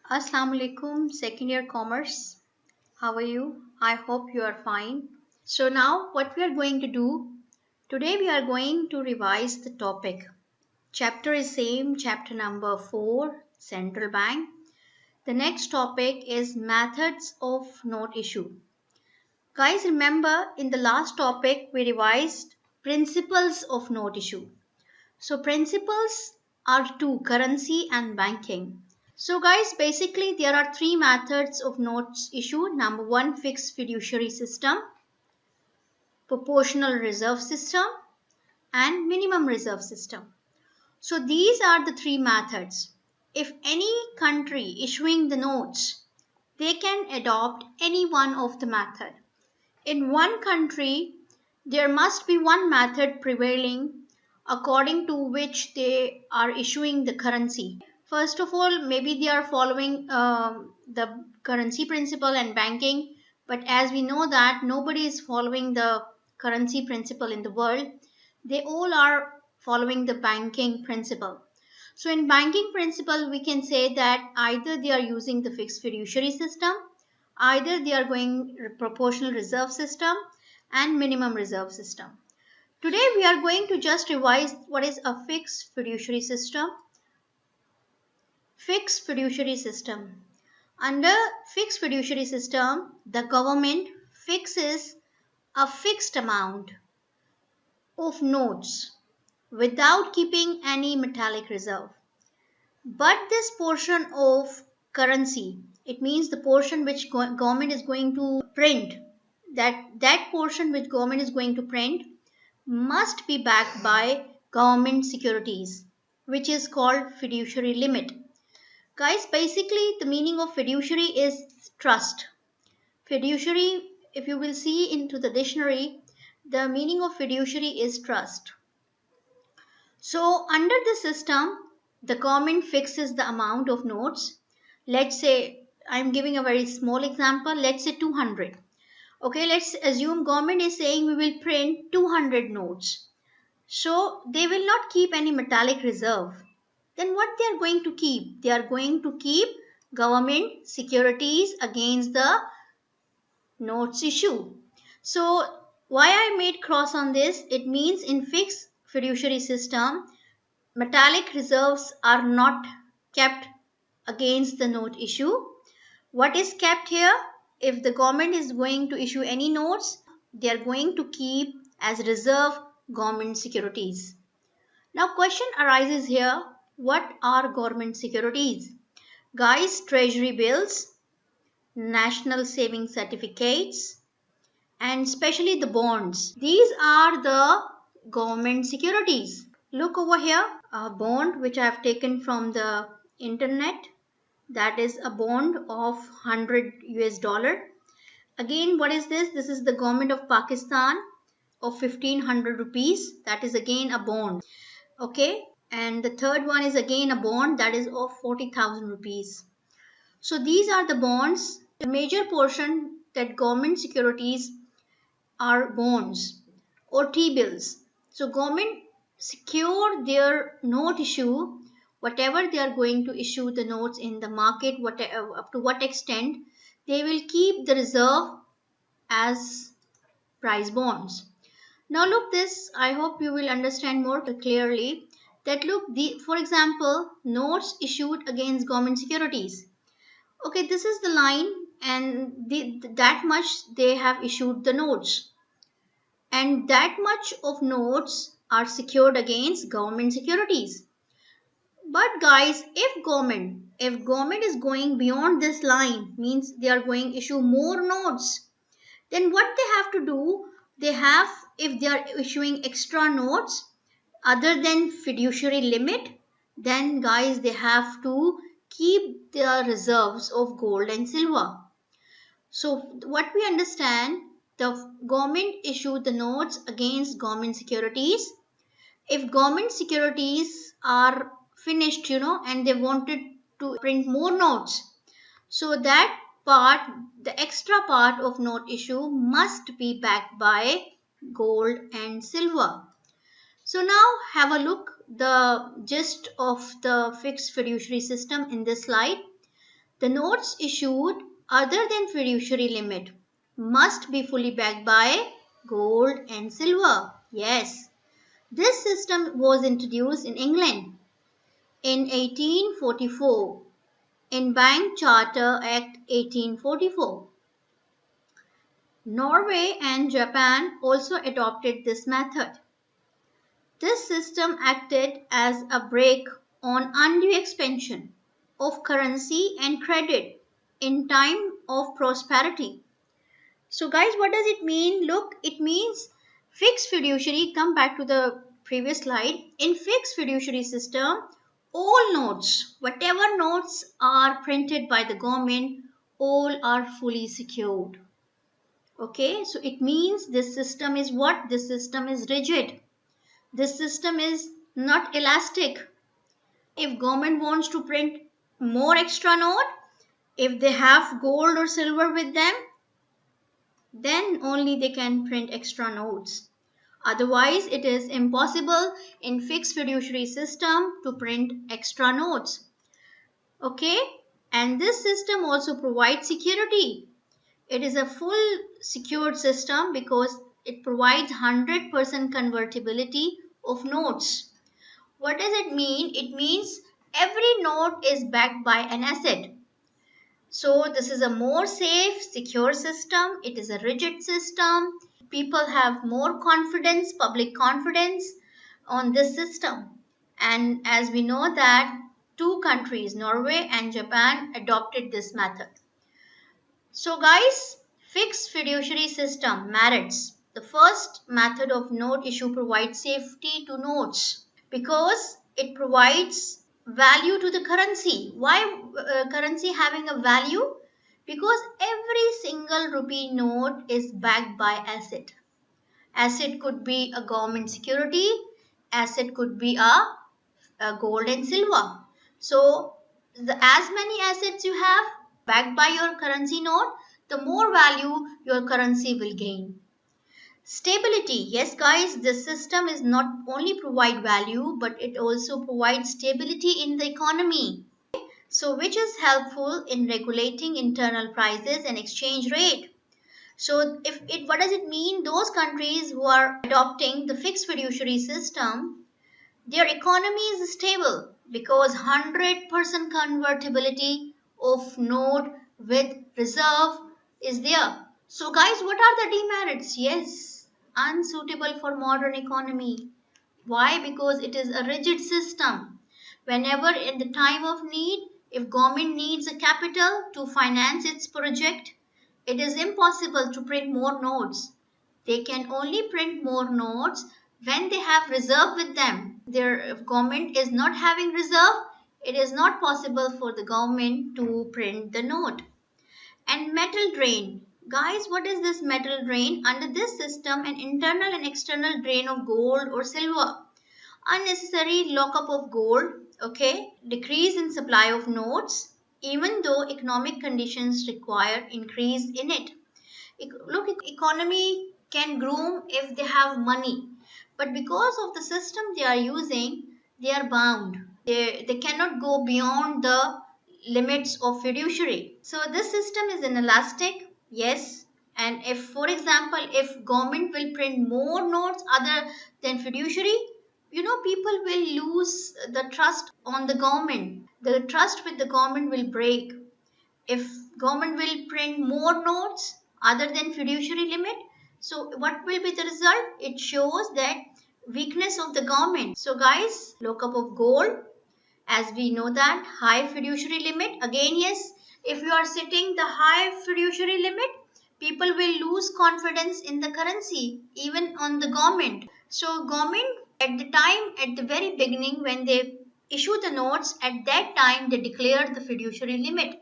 Assalamu alaikum, second year commerce. How are you? I hope you are fine. So, now what we are going to do today, we are going to revise the topic. Chapter is same, chapter number 4, Central Bank. The next topic is methods of note issue. Guys, remember in the last topic we revised principles of note issue. So, principles are two: currency and banking. So guys, basically there are three methods of notes issue. Number one, fixed fiduciary system, proportional reserve system, and minimum reserve system. So these are the three methods. If any country issuing the notes, they can adopt any one of the method. In one country, there must be one method prevailing according to which they are issuing the currency. First of all, maybe they are following the currency principle and banking, but as we know that nobody is following the currency principle in the world, they all are following the banking principle. So, in banking principle, we can say that either they are using the fixed fiduciary system, either they are going proportional reserve system and minimum reserve system. Today we are going to just revise what is a fixed fiduciary system. Fixed fiduciary system. Under fixed fiduciary system, the government fixes a fixed amount of notes without keeping any metallic reserve. But this portion of currency, it means the portion which government is going to print, that portion which government is going to print must be backed by government securities, which is called fiduciary limit. Guys, basically the meaning of fiduciary is trust. Fiduciary, if you will see into the dictionary, the meaning of fiduciary is trust. So under the system, the government fixes the amount of notes. Let's say, I'm giving a very small example, let's say 200. Okay, let's assume government is saying we will print 200 notes. So they will not keep any metallic reserve. Then what they are going to keep? They are going to keep government securities against the notes issue. So why I made cross on this? It means in fixed fiduciary system, metallic reserves are not kept against the note issue. What is kept here? If the government is going to issue any notes, they are going to keep as reserve government securities. Now question arises here, what are government securities? Guys, treasury bills, national saving certificates, and especially the bonds. These are the government securities. Look over here, a bond which I have taken from the internet. That is a bond of 100 US dollar. Again, what is this? This is the government of Pakistan of 1500 rupees. That is again a bond. Okay, and the third one is again a bond that is of 40,000 rupees. So these are the bonds. The major portion that government securities are bonds or T-bills. So government secure their note issue, whatever they are going to issue the notes in the market, whatever, up to what extent they will keep the reserve as price bonds. Now look this, I hope you will understand more clearly that look, for example, notes issued against government securities. Okay, this is the line and that much they have issued the notes. And that much of notes are secured against government securities. But guys, if government is going beyond this line, means they are going to issue more notes, then what they have to do, they have, if they are issuing extra notes other than fiduciary limit, then guys they have to keep their reserves of gold and silver. So what we understand, the government issued the notes against government securities. If government securities are finished, and they wanted to print more notes, so that part, the extra part of note issue must be backed by gold and silver. So now have a look the gist of the fixed fiduciary system in this slide. The notes issued other than fiduciary limit must be fully backed by gold and silver. Yes, this system was introduced in England in 1844 in Bank Charter Act 1844. Norway and Japan also adopted this method. This system acted as a brake on undue expansion of currency and credit in time of prosperity. So, guys, what does it mean? Look, it means fixed fiduciary. Come back to the previous slide. In fixed fiduciary system, all notes, whatever notes are printed by the government, all are fully secured. Okay, so it means this system is what? This system is rigid. This system is not elastic. If government wants to print more extra note, if they have gold or silver with them, then only they can print extra notes. Otherwise, it is impossible in fixed fiduciary system to print extra notes. Okay, and this system also provides security. It is a full secured system because it provides 100% convertibility of notes. What does it mean? It means every note is backed by an asset. So this is a more safe, secure system. It is a rigid system. People have more confidence, public confidence on this system. And as we know that two countries, Norway and Japan, adopted this method. So guys, fixed fiduciary system merits. The first method of note issue provides safety to notes because it provides value to the currency. Why currency having a value? Because every single rupee note is backed by asset. Asset could be a government security, asset could be a gold and silver. So as many assets you have backed by your currency note, the more value your currency will gain. Stability. Yes, guys, this system is not only provide value, but it also provides stability in the economy. So, which is helpful in regulating internal prices and exchange rate. So, if it, what does it mean? Those countries who are adopting the fixed fiduciary system, their economy is stable because 100% convertibility of note with reserve is there. So, guys, what are the demerits? Yes, unsuitable for modern economy. Why? Because it is a rigid system. Whenever in the time of need, if government needs a capital to finance its project, it is impossible to print more notes. They can only print more notes when they have reserve with them. If government is not having reserve, it is not possible for the government to print the note. And metal drain. Guys, what is this metal drain? Under this system, an internal and external drain of gold or silver. Unnecessary lockup of gold, okay? Decrease in supply of notes, even though economic conditions require increase in it. Look, economy can groom if they have money, but because of the system they are using, they are bound. They cannot go beyond the limits of fiduciary. So this system is inelastic, yes. And if, for example, if government will print more notes other than fiduciary, people will lose the trust on the government. The trust with the government will break if government will print more notes other than fiduciary limit. So what will be the result? It shows that weakness of the government. So guys, lockup of gold, as we know that high fiduciary limit, again, yes, if you are setting the high fiduciary limit, people will lose confidence in the currency, even on the government. So government at the time, at the very beginning when they issue the notes, at that time they declared the fiduciary limit.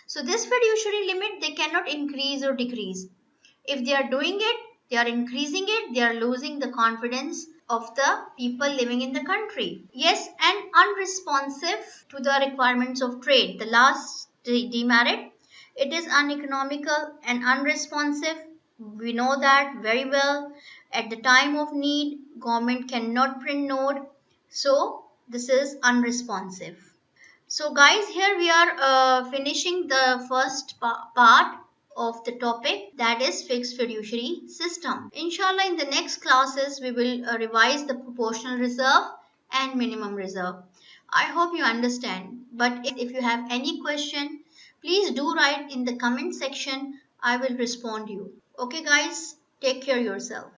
So this fiduciary limit they cannot increase or decrease. If they are doing it, they are increasing it, they are losing the confidence of the people living in the country. Yes, and unresponsive to the requirements of trade. The last demerit, it is uneconomical and unresponsive. We know that very well. At the time of need, government cannot print note. So this is unresponsive. So, guys, here we are finishing the first part of the topic, that is fixed fiduciary system. Inshallah, in the next classes, we will revise the proportional reserve and minimum reserve. I hope you understand. But if you have any question, please do write in the comment section. I will respond you. Okay, guys, take care yourself.